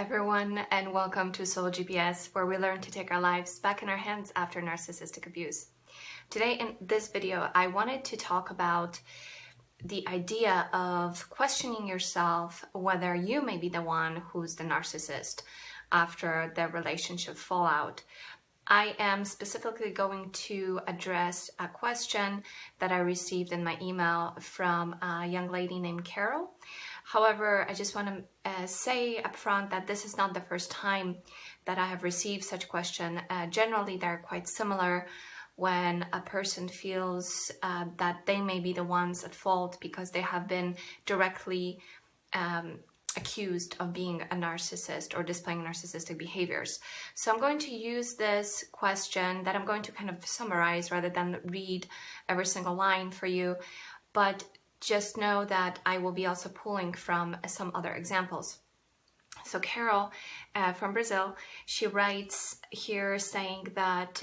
everyone, and welcome to Soul GPS, where we learn to take our lives back in our hands after narcissistic abuse. Today in this video, I wanted to talk about the idea of questioning yourself whether you may be the one who's the narcissist after the relationship fallout. I am specifically going to address a question that I received in my email from a young lady named Carol. However, I just want to say upfront that this is not the first time that I have received such question. Generally, they're quite similar when a person feels that they may be the ones at fault because they have been directly accused of being a narcissist or displaying narcissistic behaviors. So I'm going to use this question that I'm going to kind of summarize rather than read every single line for you, but just know that I will be also pulling from some other examples. So Carol from Brazil, she writes here saying that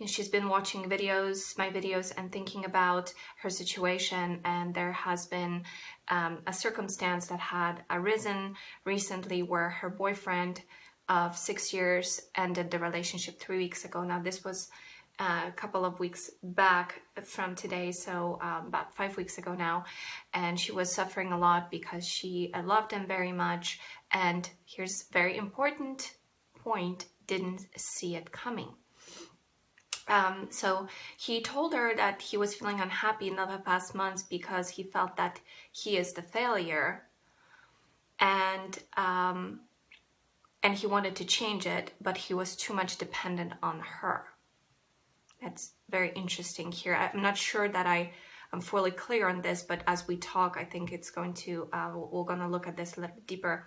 she's been watching my videos and thinking about her situation, and there has been a circumstance that had arisen recently where her boyfriend of 6 years ended the relationship 3 weeks ago. Now this was a couple of weeks back from today, so about 5 weeks ago now, and she was suffering a lot because she loved him very much, and here's a very important point, didn't see it coming. So he told her that he was feeling unhappy in the past months because he felt that he is the failure, and he wanted to change it, but he was too much dependent on her. That's very interesting here. I'm not sure that I'm fully clear on this, but as we talk, I think it's going to, we're going to look at this a little bit deeper.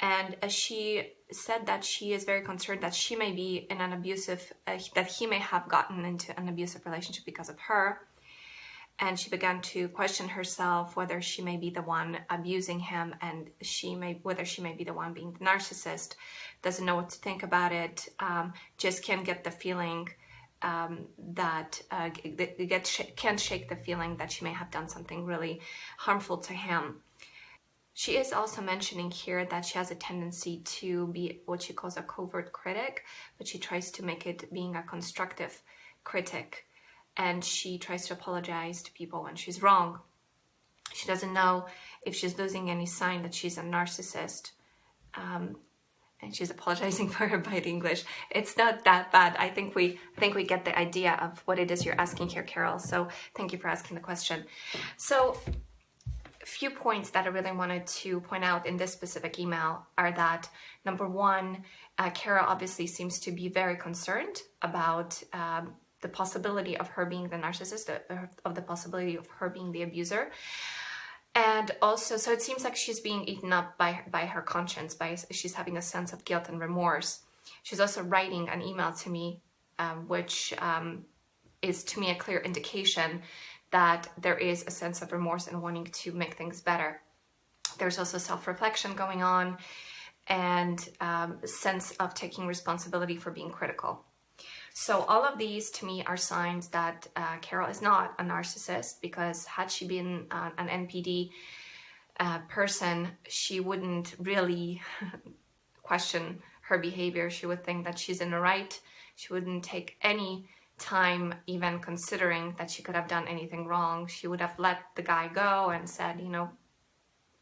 And she said that she is very concerned that she may be in an abusive, that he may have gotten into an abusive relationship because of her. And she began to question herself whether she may be the one abusing him, and whether she may be the one being the narcissist. Doesn't know what to think about it. Just can't get the feeling can't shake the feeling that she may have done something really harmful to him. She is also mentioning here that she has a tendency to be what she calls a covert critic, but she tries to make it being a constructive critic, and she tries to apologize to people when she's wrong. She doesn't know if she's losing any sign that she's a narcissist. And she's apologizing for her bad English. It's not that bad. I think we get the idea of what it is you're asking here, Carol. So thank you for asking the question. So a few points that I really wanted to point out in this specific email are that, number one, Carol obviously seems to be very concerned about the possibility of her being the narcissist, of the possibility of her being the abuser. And also, so it seems like she's being eaten up by her conscience, she's having a sense of guilt and remorse. She's also writing an email to me, which is to me a clear indication that there is a sense of remorse and wanting to make things better. There's also self-reflection going on, and a sense of taking responsibility for being critical. So all of these to me are signs that Carol is not a narcissist, because had she been an NPD person, she wouldn't really question her behavior. She would think that she's in the right. She wouldn't take any time even considering that she could have done anything wrong. She would have let the guy go and said,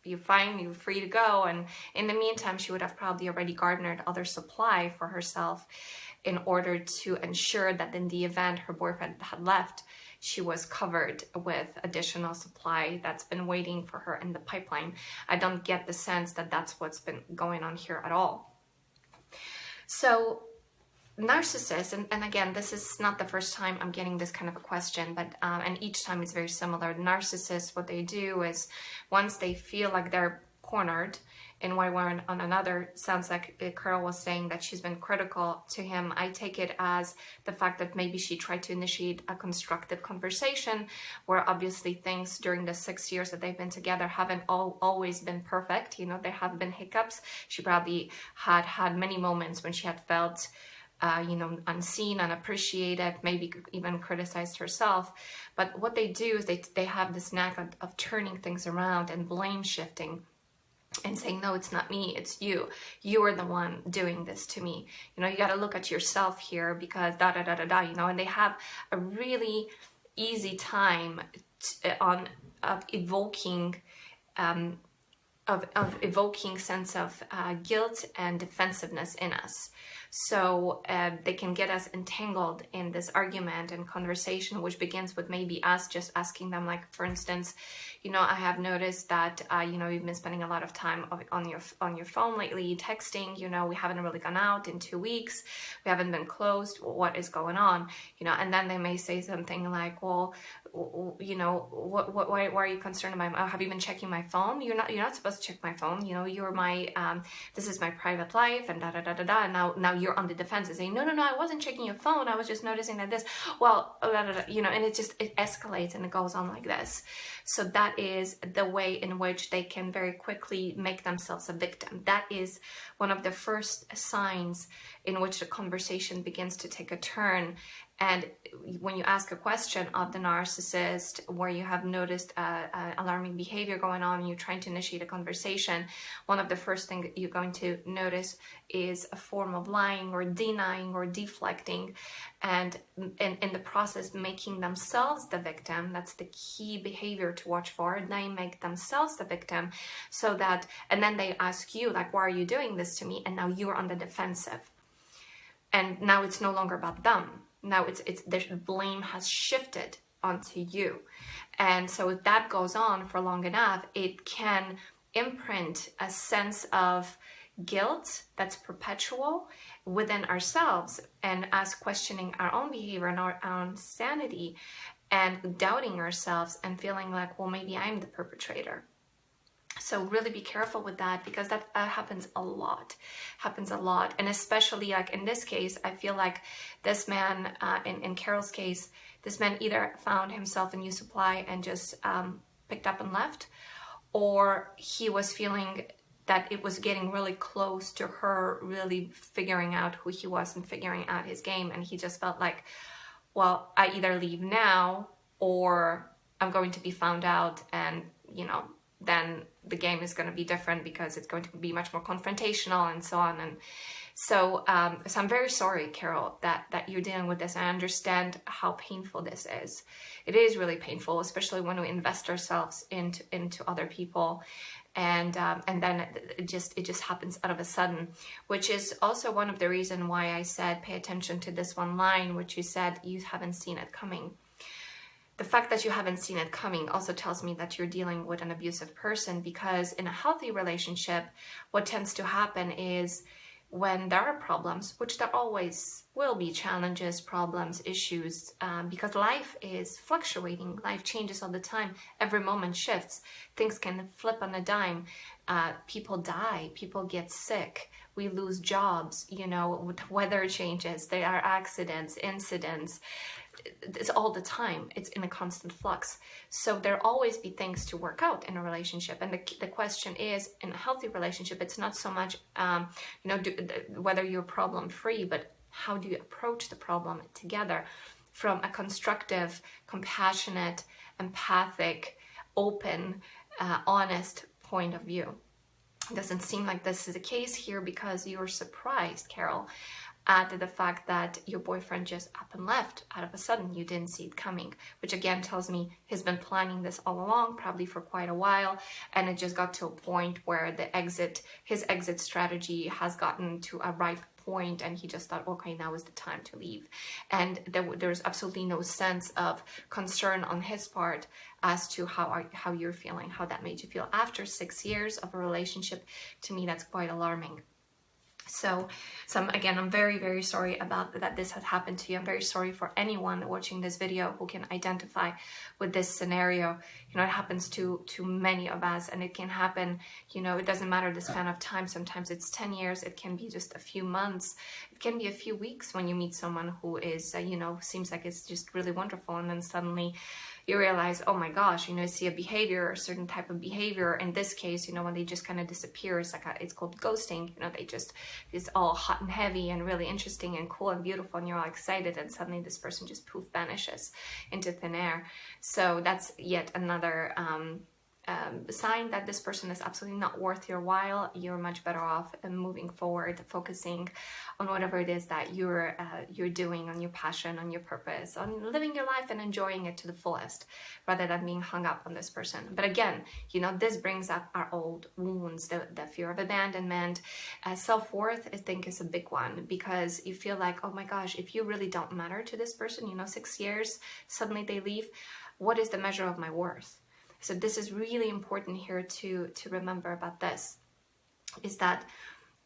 you're fine, you're free to go. And in the meantime, she would have probably already garnered other supply for herself in order to ensure that in the event her boyfriend had left, she was covered with additional supply that's been waiting for her in the pipeline. I don't get the sense that that's what's been going on here at all. So narcissists, and again, this is not the first time I'm getting this kind of a question, but and each time it's very similar. Narcissists, what they do is, once they feel like they're cornered in one way or on another, sounds like Carol was saying that she's been critical to him. I take it as the fact that maybe she tried to initiate a constructive conversation, where obviously things during the 6 years that they've been together haven't always been perfect. There have been hiccups. She probably had many moments when she had felt unseen, unappreciated, maybe even criticized herself. But what they do is they have this knack of turning things around and blame shifting. and saying, no, it's not me, it's you. You are the one doing this to me. You know, you got to look at yourself here because da da da da da, you know, and they have a really easy time of evoking evoking sense of guilt and defensiveness in us. So they can get us entangled in this argument and conversation, which begins with maybe us just asking them, like, for instance, you know, I have noticed that, you know, you've been spending a lot of time on your phone lately, texting, you know, we haven't really gone out in 2 weeks, we haven't been close, what is going on, you know, and then they may say something like, well, you know, why are you concerned about have you been checking my phone? You're not supposed to check my phone, you know, you're my, this is my private life, and da da da da da, and now you're on the defense and saying, no, I wasn't checking your phone, I was just noticing that this, well, da, da, da, you know, and it escalates and it goes on like this. So that is the way in which they can very quickly make themselves a victim. That is one of the first signs in which the conversation begins to take a turn. And when you ask a question of the narcissist where you have noticed alarming behavior going on and you're trying to initiate a conversation, one of the first things you're going to notice is a form of lying or denying or deflecting, and in the process making themselves the victim. That's the key behavior to watch for. They make themselves the victim, so that, and then they ask you, like, why are you doing this to me? And now you're on the defensive. And now it's no longer about them. Now it's the blame has shifted onto you. And so if that goes on for long enough, it can imprint a sense of guilt that's perpetual within ourselves, and us questioning our own behavior and our own sanity, and doubting ourselves and feeling like, well, maybe I'm the perpetrator. So really be careful with that, because that happens a lot. And especially like in this case, I feel like this man, in Carol's case, this man either found himself a new supply and just picked up and left, or he was feeling that it was getting really close to her really figuring out who he was and figuring out his game. And he just felt like, well, I either leave now or I'm going to be found out, and, you know, then the game is going to be different because it's going to be much more confrontational and so on. And so, so I'm very sorry, Carol, that you're dealing with this. I understand how painful this is. It is really painful, especially when we invest ourselves into other people. And then it just happens out of a sudden, which is also one of the reasons why I said, pay attention to this one line, which you said you haven't seen it coming. The fact that you haven't seen it coming also tells me that you're dealing with an abusive person, because in a healthy relationship, what tends to happen is when there are problems, which there always will be, challenges, problems, issues, because life is fluctuating, life changes all the time, every moment shifts, things can flip on a dime, people die, people get sick, we lose jobs, you know, weather changes, there are accidents, incidents. It's all the time. It's in a constant flux. So there'll always be things to work out in a relationship. And the question is, in a healthy relationship, it's not so much, you know, whether you're problem free, but how do you approach the problem together from a constructive, compassionate, empathic, open, honest point of view. It doesn't seem like this is the case here, because you're surprised, Carol, at the fact that your boyfriend just up and left out of a sudden. You didn't see it coming, which again tells me he's been planning this all along, probably for quite a while, and it just got to a point where his exit strategy has gotten to a ripe point, and he just thought, okay, now is the time to leave. And there's absolutely no sense of concern on his part as to how you're feeling, how that made you feel after 6 years of a relationship. To me, that's quite alarming. So again, I'm very, very sorry about that this had happened to you. I'm very sorry for anyone watching this video who can identify with this scenario. You know, it happens to many of us, and it can happen, you know, it doesn't matter the span of time. Sometimes it's 10 years. It can be just a few months. It can be a few weeks when you meet someone who is, you know, seems like it's just really wonderful. And then suddenly you realize, oh my gosh, you know, see a behavior, a certain type of behavior. In this case, you know, when they just kind of disappear, it's called ghosting. You know, it's all hot and heavy and really interesting and cool and beautiful, and you're all excited, and suddenly this person just poof vanishes into thin air. So that's yet another sign that this person is absolutely not worth your while. You're much better off moving forward, focusing on whatever it is that you're doing, on your passion, on your purpose, on living your life and enjoying it to the fullest, rather than being hung up on this person. But again, this brings up our old wounds, the fear of abandonment. Self-worth, I think, is a big one, because you feel like, oh my gosh, if you really don't matter to this person, 6 years, suddenly they leave, what is the measure of my worth? So this is really important here to remember about this, is that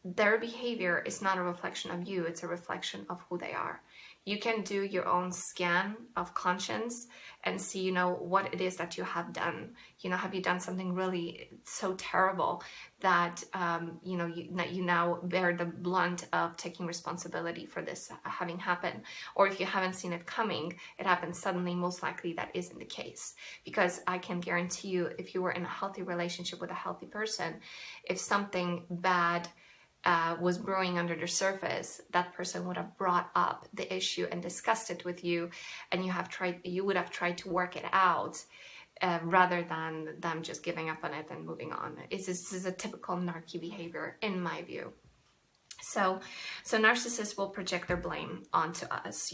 their behavior is not a reflection of you, it's a reflection of who they are. You can do your own scan of conscience and see, what it is that you have done. Have you done something really so terrible that, you now bear the blunt of taking responsibility for this having happened? Or if you haven't seen it coming, it happens suddenly, most likely that isn't the case. Because I can guarantee you, if you were in a healthy relationship with a healthy person, if something bad was brewing under the surface, that person would have brought up the issue and discussed it with you, and you would have tried to work it out, rather than them just giving up on it and moving on. This is a typical narky behavior, in my view. So narcissists will project their blame onto us.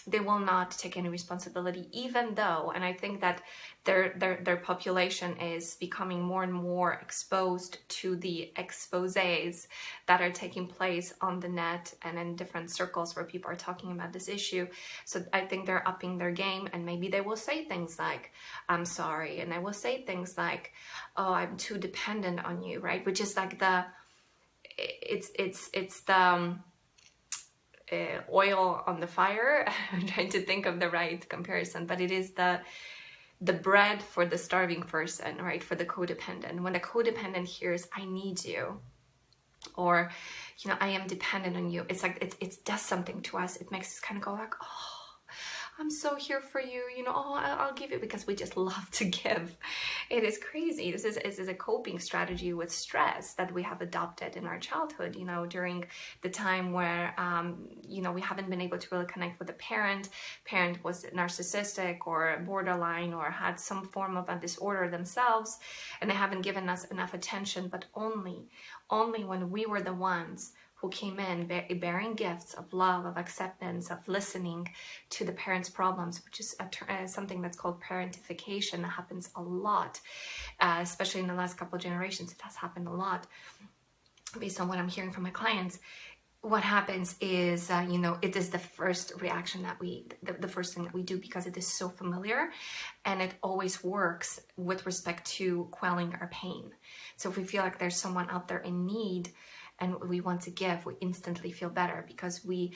They will not take any responsibility, even though, and I think that their population is becoming more and more exposed to the exposés that are taking place on the net and in different circles where people are talking about this issue. So I think they're upping their game, and maybe they will say things like, I'm sorry, and they will say things like, oh, I'm too dependent on you, right? Which is like it's the oil on the fire. I'm trying to think of the right comparison, but it is the bread for the starving person, right? For the codependent. When the codependent hears, I need you, or, I am dependent on you, it's like, it does something to us. It makes us kind of go like, oh, I'm so here for you, oh, I'll give it, because we just love to give. It is crazy. This is a coping strategy with stress that we have adopted in our childhood, during the time where, we haven't been able to really connect with a parent. Parent was narcissistic or borderline, or had some form of a disorder themselves, and they haven't given us enough attention, but only when we were the ones who came in bearing gifts of love, of acceptance, of listening to the parents' problems, which is something that's called parentification. That happens a lot, especially in the last couple of generations. It has happened a lot, based on what I'm hearing from my clients. What happens is, it is the first reaction that the first thing that we do, because it is so familiar, and it always works with respect to quelling our pain. So if we feel like there's someone out there in need, and we want to give, we instantly feel better, because we're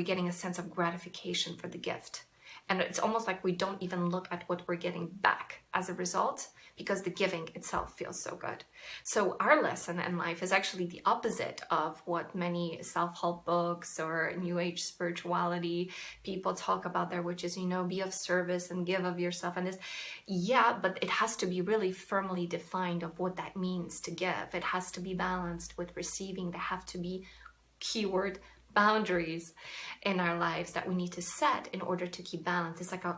getting a sense of gratification for the gift. And it's almost like we don't even look at what we're getting back as a result, because the giving itself feels so good. So our lesson in life is actually the opposite of what many self-help books or New Age spirituality people talk about there, which is, be of service and give of yourself. And but it has to be really firmly defined of what that means to give. It has to be balanced with receiving. There have to be, keyword, boundaries in our lives that we need to set in order to keep balance. It's like a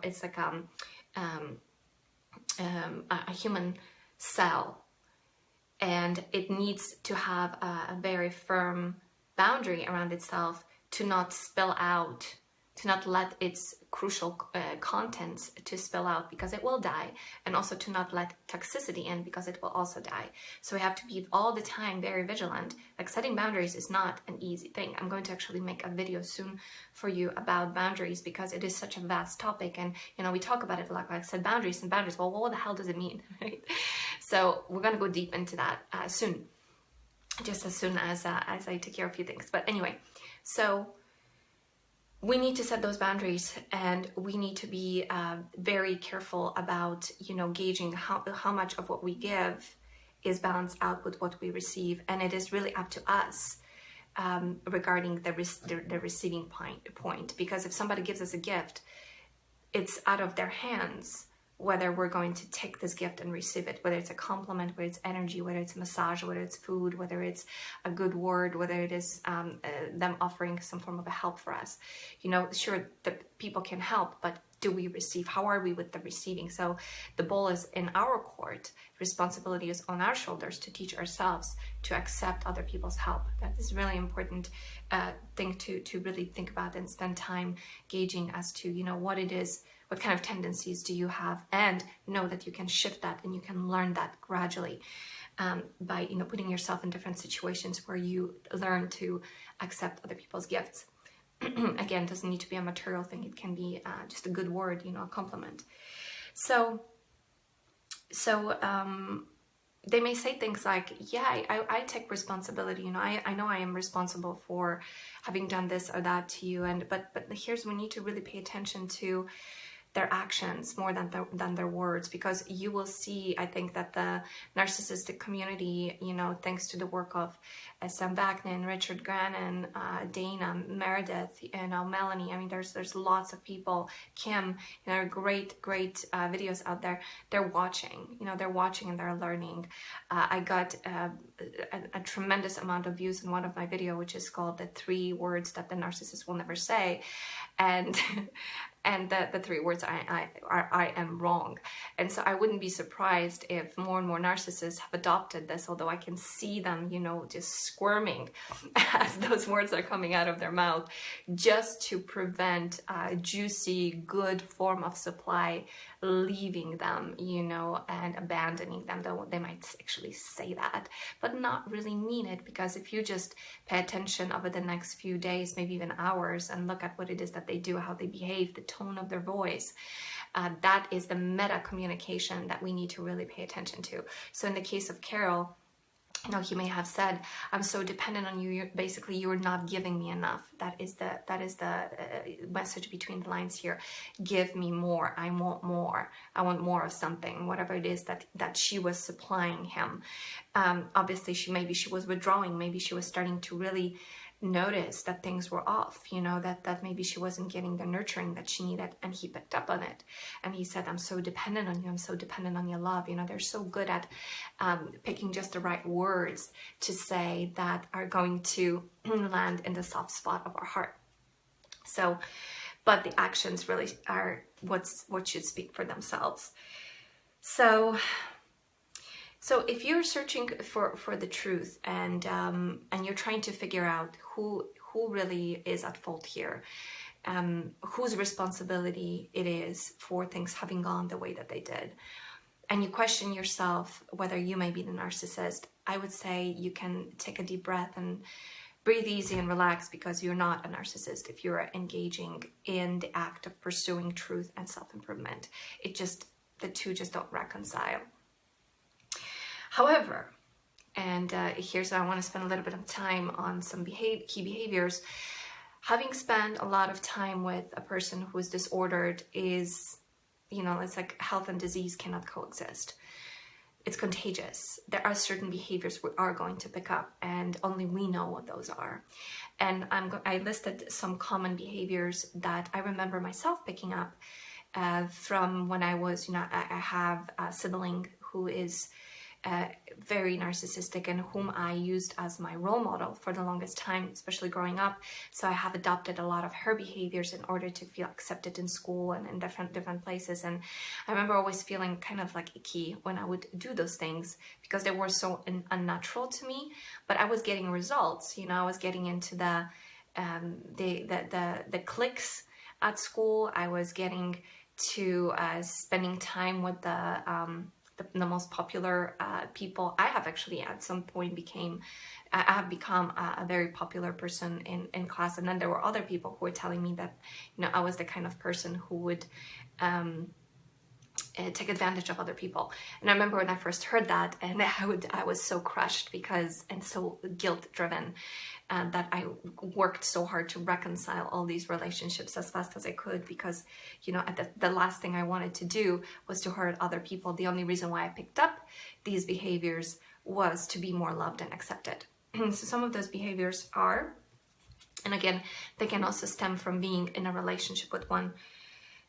human cell, and it needs to have a very firm boundary around itself to not spill out, to not let its crucial contents to spill out, because it will die, and also to not let toxicity in, because it will also die. So we have to be all the time very vigilant. Like, setting boundaries is not an easy thing. I'm going to actually make a video soon for you about boundaries, because it is such a vast topic, and we talk about it a lot. Like I said, boundaries. Well, what the hell does it mean, right? So we're going to go deep into that soon, just as soon as I take care of a few things. But anyway, so we need to set those boundaries, and we need to be very careful about, gauging how much of what we give is balanced out with what we receive. And it is really up to us regarding the receiving point. Because if somebody gives us a gift, it's out of their hands whether we're going to take this gift and receive it, whether it's a compliment, whether it's energy, whether it's a massage, whether it's food, whether it's a good word, whether it is them offering some form of a help for us. Sure, the people can help, but do we receive? How are we with the receiving? So the ball is in our court. Responsibility is on our shoulders to teach ourselves to accept other people's help. That is a really important thing to really think about and spend time gauging as to, you know, what it is, what kind of tendencies do you have, and know that you can shift that and you can learn that gradually by, you know, putting yourself in different situations where you learn to accept other people's gifts. Again, it doesn't need to be a material thing. It can be just a good word, you know, a compliment. So they may say things like, yeah, I take responsibility. You know, I know I am responsible for having done this or that to you. But here's, we need to really pay attention to their actions more than their words, because you will see, I think, that the narcissistic community, you know, thanks to the work of Sam Vaknin, Richard Grannon, Dana, Meredith, you know, Melanie. I mean, there's lots of people. Kim, you know, great videos out there. They're watching, you know, they're watching and they're learning. I got a tremendous amount of views in one of my videos, which is called "The 3 Words That the Narcissist Will Never Say," and the 3 words I am wrong. And so I wouldn't be surprised if more and more narcissists have adopted this, although I can see them, you know, just squirming as those words are coming out of their mouth, just to prevent a juicy, good form of supply leaving them, you know, and abandoning them. Though they might actually say that, but not really mean it, because if you just pay attention over the next few days, maybe even hours, and look at what it is that they do, how they behave, the tone of their voice, that is the meta communication that we need to really pay attention to. So in the case of Carol, you know, he may have said, "I'm so dependent on you. Basically, you're not giving me enough." That is the message between the lines here. Give me more. I want more. I want more of something, whatever it is that she was supplying him. Obviously, maybe she was withdrawing. Maybe she was starting to really notice that things were off, you know, that maybe she wasn't getting the nurturing that she needed, and he picked up on it. And he said, "I'm so dependent on you. I'm so dependent on your love." You know, they're so good at picking just the right words to say that are going to land in the soft spot of our heart. So, but the actions really are what should speak for themselves. So if you're searching for the truth and you're trying to figure out who really is at fault here, whose responsibility it is for things having gone the way that they did, and you question yourself whether you may be the narcissist, I would say you can take a deep breath and breathe easy and relax, because you're not a narcissist if you're engaging in the act of pursuing truth and self-improvement. The two just don't reconcile. However, and here's where I want to spend a little bit of time on some key behaviors. Having spent a lot of time with a person who is disordered is, you know, it's like health and disease cannot coexist. It's contagious. There are certain behaviors we are going to pick up, and only we know what those are. And I listed some common behaviors that I remember myself picking up from when I was, you know, I have a sibling who is very narcissistic and whom I used as my role model for the longest time, especially growing up. So I have adopted a lot of her behaviors in order to feel accepted in school and in different places. And I remember always feeling kind of like icky when I would do those things, because they were so unnatural to me. But I was getting results, you know. I was getting into the cliques at school. I was getting to spending time with the most popular people. I have actually at some point I have become a very popular person in class. And then there were other people who were telling me that, you know, I was the kind of person who would take advantage of other people. And I remember when I first heard that, and I was so crushed and so guilt driven, that I worked so hard to reconcile all these relationships as fast as I could, because, you know, the last thing I wanted to do was to hurt other people. The only reason why I picked up these behaviors was to be more loved and accepted. So some of those behaviors are, and again, they can also stem from being in a relationship with one,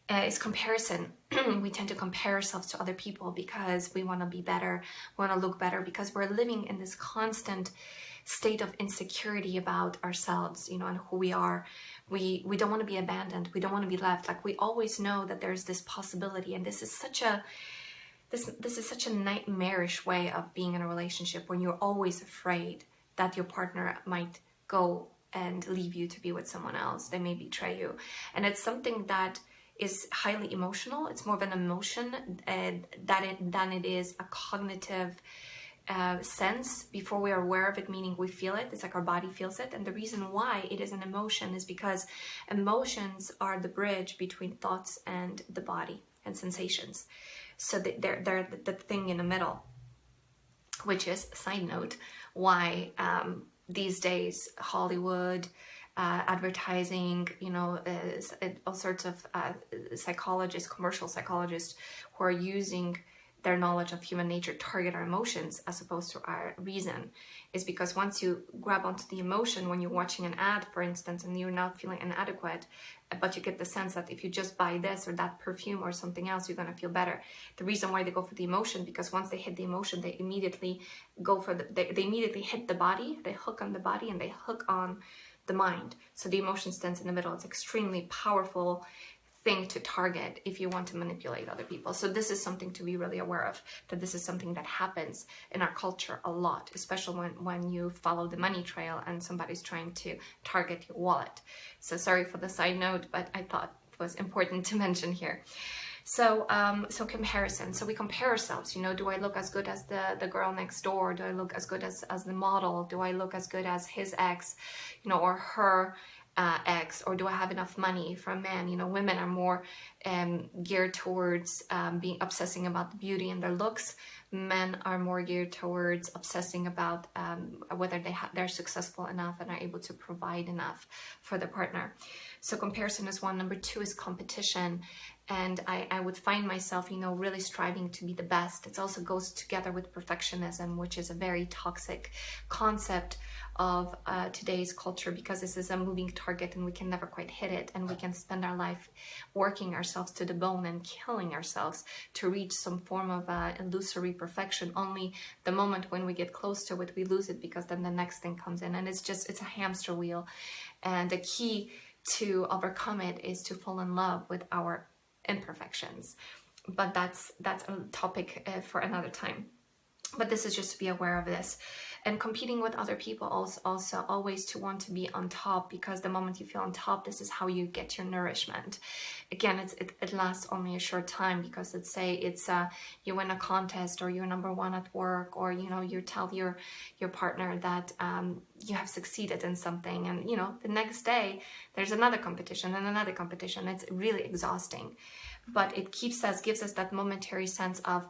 is comparison. We tend to compare ourselves to other people because we want to be better, we want to look better, because we're living in this constant state of insecurity about ourselves, and who we are. We don't want to be abandoned. We don't want to be left. Like, we always know that there's this possibility, and this is such a nightmarish way of being in a relationship, when you're always afraid that your partner might go and leave you to be with someone else. They may betray you. And it's something that is highly emotional. It's more of an emotion than it is a cognitive sense before we are aware of it, meaning we feel it. It's like our body feels it. And the reason why it is an emotion is because emotions are the bridge between thoughts and the body and sensations. So they're the thing in the middle, which is, side note, why these days Hollywood, advertising, all sorts of psychologists, commercial psychologists, who are using their knowledge of human nature target our emotions as opposed to our reason, is because once you grab onto the emotion when you're watching an ad, for instance, and you're not feeling inadequate, but you get the sense that if you just buy this or that perfume or something else, you're going to feel better. The reason why they go for the emotion, because once they hit the emotion, they immediately go for they immediately hit the body, they hook on the body, and they hook on the mind. So the emotion stands in the middle. It's extremely powerful thing to target if you want to manipulate other people. So this is something to be really aware of, that this is something that happens in our culture a lot, especially when you follow the money trail and somebody's trying to target your wallet. So sorry for the side note, but I thought it was important to mention here. So comparison. So we compare ourselves, do I look as good as the girl next door? Do I look as good as the model? Do I look as good as his ex, or her ex? Or do I have enough money for a man? Women are more geared towards obsessing about the beauty and their looks. Men are more geared towards obsessing about whether they're successful enough and are able to provide enough for the partner. So comparison is one. Number two is competition. And I would find myself, really striving to be the best. It also goes together with perfectionism, which is a very toxic concept of today's culture, because this is a moving target and we can never quite hit it. And we can spend our life working ourselves to the bone and killing ourselves to reach some form of illusory perfection. Only the moment when we get close to it, we lose it, because then the next thing comes in. And it's a hamster wheel. And the key to overcome it is to fall in love with our imperfections, but that's a topic for another time. But this is just to be aware of this. And competing with other people also always to want to be on top, because the moment you feel on top, this is how you get your nourishment. Again, it lasts only a short time, because let's say it's you win a contest, or you're number one at work, or you tell your partner that you have succeeded in something, and the next day there's another competition and another competition. It's really exhausting, but it gives us that momentary sense of,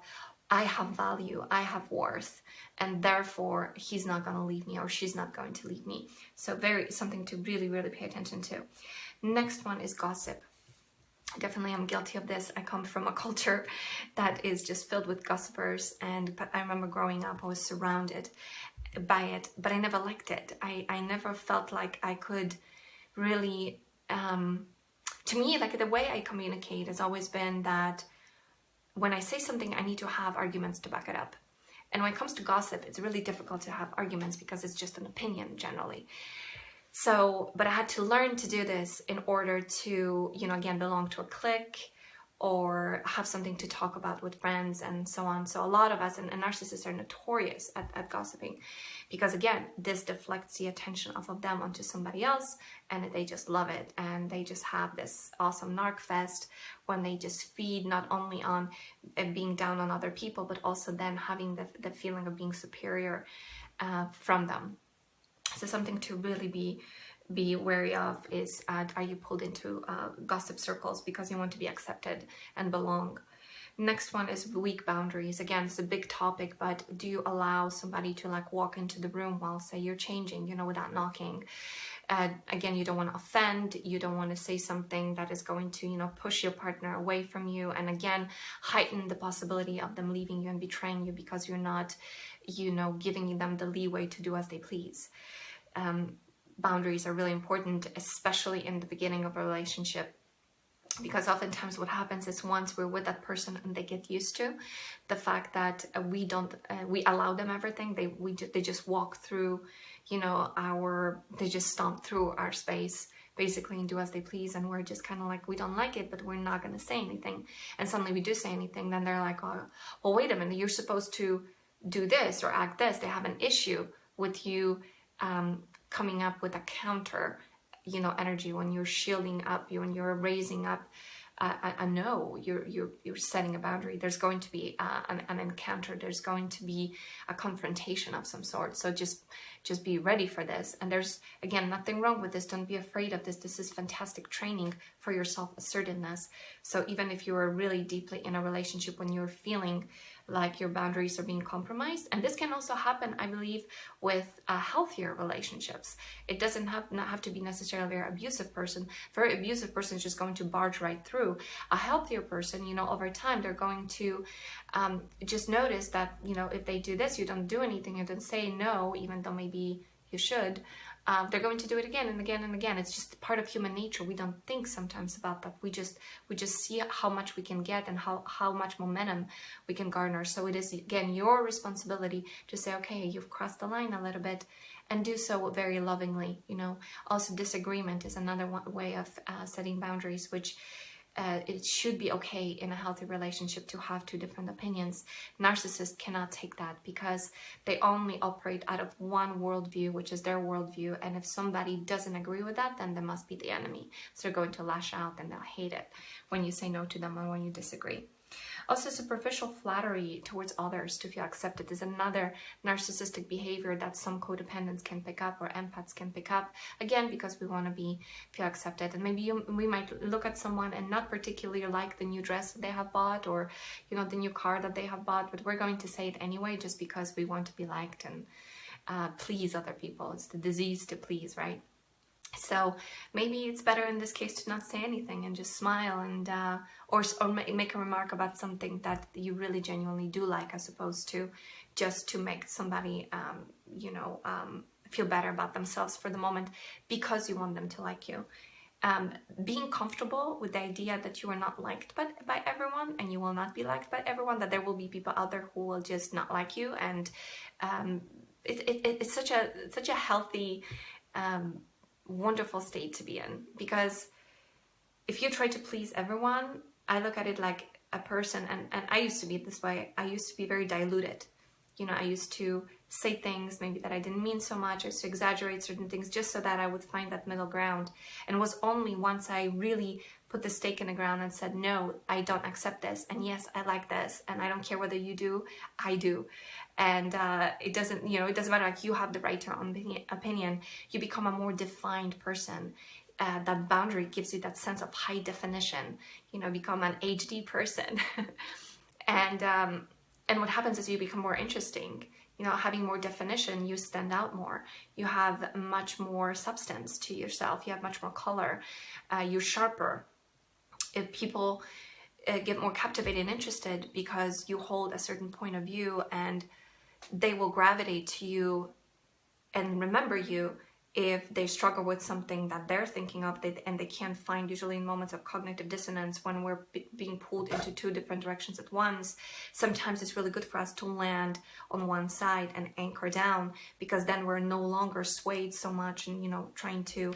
I have value, I have worth, and therefore he's not going to leave me, or she's not going to leave me. So something to really, really pay attention to. Next one is gossip. Definitely I'm guilty of this. I come from a culture that is just filled with gossipers, but I remember growing up, I was surrounded by it, but I never liked it. I never felt like I could really, to me, like, the way I communicate has always been that when I say something, I need to have arguments to back it up. And when it comes to gossip, it's really difficult to have arguments, because it's just an opinion generally. So, but I had to learn to do this in order to, again, belong to a clique, or have something to talk about with friends and so on. So a lot of us, and narcissists are notorious at gossiping, because again, this deflects the attention off of them onto somebody else, and they just love it. And they just have this awesome narc fest when they just feed not only on being down on other people, but also then having the feeling of being superior from them. So something to really be wary of is, are you pulled into gossip circles because you want to be accepted and belong? Next one is weak boundaries. Again, it's a big topic, but do you allow somebody to walk into the room while, say, you're changing, without knocking? Again, you don't want to offend. You don't want to say something that is going to, push your partner away from you. And again, heighten the possibility of them leaving you and betraying you, because you're not, giving them the leeway to do as they please. Boundaries are really important, especially in the beginning of a relationship. Because oftentimes what happens is once we're with that person and they get used to the fact that we allow them everything, they just walk through, they just stomp through our space basically and do as they please, and we're just kind of like, we don't like it, but we're not going to say anything. And suddenly we do say anything, then they're like, oh, well, wait a minute, you're supposed to do this or act this. They have an issue with you coming up with a counter energy, when you're shielding up, when you're raising up a no, you're setting a boundary. There's going to be an encounter. There's going to be a confrontation of some sort. So just be ready for this. And there's, again, nothing wrong with this. Don't be afraid of this. This is fantastic training for your self-assertiveness. So even if you are really deeply in a relationship when you're feeling like your boundaries are being compromised, and this can also happen, I believe, with healthier relationships. It doesn't not have to be necessarily a very abusive person. Very abusive person is just going to barge right through. A healthier person, over time, they're going to just notice that, if they do this, you don't do anything, you don't say no, even though maybe you should. They're going to do it again and again and again. It's just part of human nature. We don't think sometimes about that. We just see how much we can get and how much momentum we can garner. So it is, again, your responsibility to say, okay, you've crossed the line a little bit, and do so very lovingly. Also, disagreement is another way of setting boundaries, which it should be okay in a healthy relationship to have two different opinions. Narcissists cannot take that because they only operate out of one worldview, which is their worldview. And if somebody doesn't agree with that, then they must be the enemy. So they're going to lash out and they'll hate it when you say no to them or when you disagree. Also, superficial flattery towards others to feel accepted is another narcissistic behavior that some codependents can pick up or empaths can pick up. Again, because we want to feel accepted. And maybe we might look at someone and not particularly like the new dress that they have bought or, the new car that they have bought, but we're going to say it anyway just because we want to be liked and please other people. It's the disease to please, right? So maybe it's better in this case to not say anything and just smile and or make a remark about something that you really genuinely do like, as opposed to just to make somebody feel better about themselves for the moment because you want them to like you. Being comfortable with the idea that you are not liked by everyone, and you will not be liked by everyone, that there will be people out there who will just not like you, and it's such a healthy wonderful state to be in, because if you try to please everyone, I look at it like a person, and I used to be this way. I used to be very diluted. I used to say things maybe that I didn't mean so much. I used to exaggerate certain things just so that I would find that middle ground. And it was only once I really put the stake in the ground and said, no, I don't accept this, and yes, I like this, and I don't care whether you do, I do. And it doesn't matter, like, you have the right to your own opinion. You become a more defined person. That boundary gives you that sense of high definition, become an HD person. And what happens is you become more interesting. Having more definition, you stand out more. You have much more substance to yourself. You have much more color. You're sharper. If people get more captivated and interested because you hold a certain point of view, and they will gravitate to you and remember you if they struggle with something that they're thinking of, and they can't find, usually in moments of cognitive dissonance when we're being pulled into two different directions at once. Sometimes it's really good for us to land on one side and anchor down, because then we're no longer swayed so much and trying to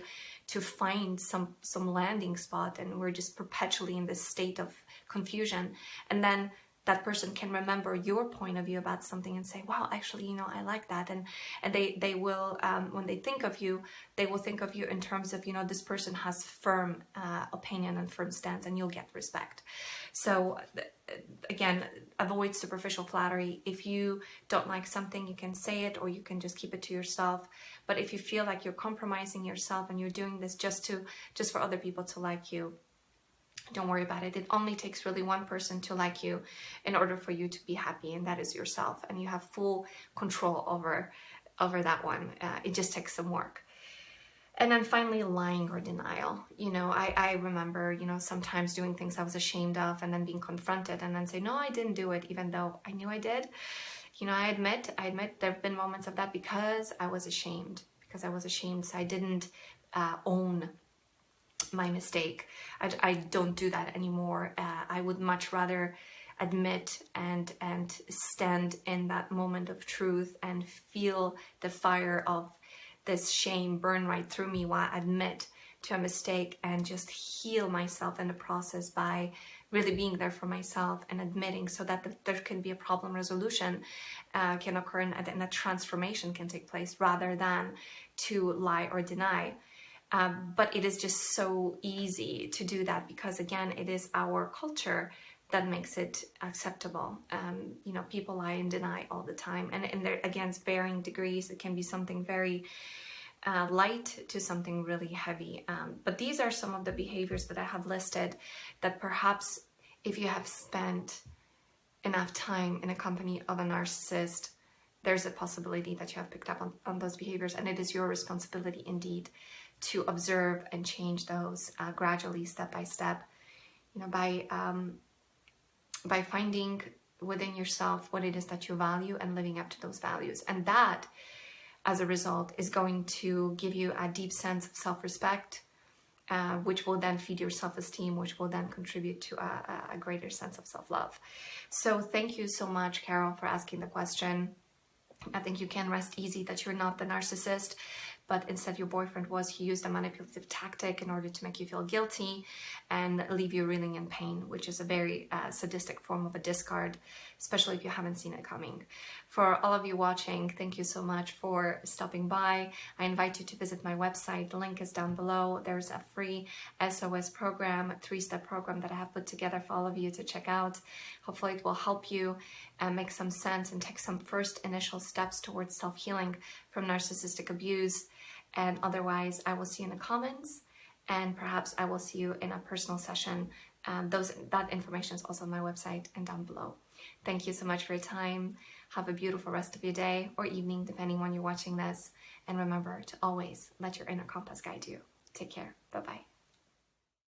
find some landing spot, and we're just perpetually in this state of confusion. And then that person can remember your point of view about something and say, wow, actually, I like that. And they will, when they think of you, they will think of you in terms of, this person has firm opinion and firm stance, and you'll get respect. So again, avoid superficial flattery. If you don't like something, you can say it, or you can just keep it to yourself. But if you feel like you're compromising yourself and you're doing this just for other people to like you, don't worry about it. It only takes really one person to like you in order for you to be happy, and that is yourself. And you have full control over that one. It just takes some work. And then finally, lying or denial. I remember, sometimes doing things I was ashamed of, and then being confronted, and then say, no, I didn't do it, even though I knew I did. I admit there have been moments of that because I was ashamed. So I didn't own my mistake. I don't do that anymore. I would much rather admit and stand in that moment of truth and feel the fire of this shame burn right through me while I admit to a mistake, and just heal myself in the process by really being there for myself and admitting, so that there can be a problem resolution can occur, and a transformation can take place, rather than to lie or deny. But it is just so easy to do that, because again, it is our culture that makes it acceptable. You know, people lie and deny all the time, and they're against varying degrees. It can be something very light to something really heavy. But these are some of the behaviors that I have listed that perhaps if you have spent enough time in a company of a narcissist, there's a possibility that you have picked up on those behaviors, and it is your responsibility indeed to observe and change those gradually, step by step, you know, by finding within yourself what it is that you value and living up to those values. And that, as a result, is going to give you a deep sense of self-respect, which will then feed your self-esteem, which will then contribute to a greater sense of self-love. So thank you so much, Carol, for asking the question. I think you can rest easy that you're not the narcissist, but instead your boyfriend was. He used a manipulative tactic in order to make you feel guilty and leave you reeling in pain, which is a very sadistic form of a discard, especially if you haven't seen it coming. For all of you watching, thank you so much for stopping by. I invite you to visit my website. The link is down below. There's a free SOS program, a 3-step program that I have put together for all of you to check out. Hopefully it will help you make some sense and take some first initial steps towards self-healing from narcissistic abuse. And otherwise, I will see you in the comments, and perhaps I will see you in a personal session. That information is also on my website and down below. Thank you so much for your time. Have a beautiful rest of your day or evening, depending on when you're watching this. And remember to always let your inner compass guide you. Take care. Bye-bye.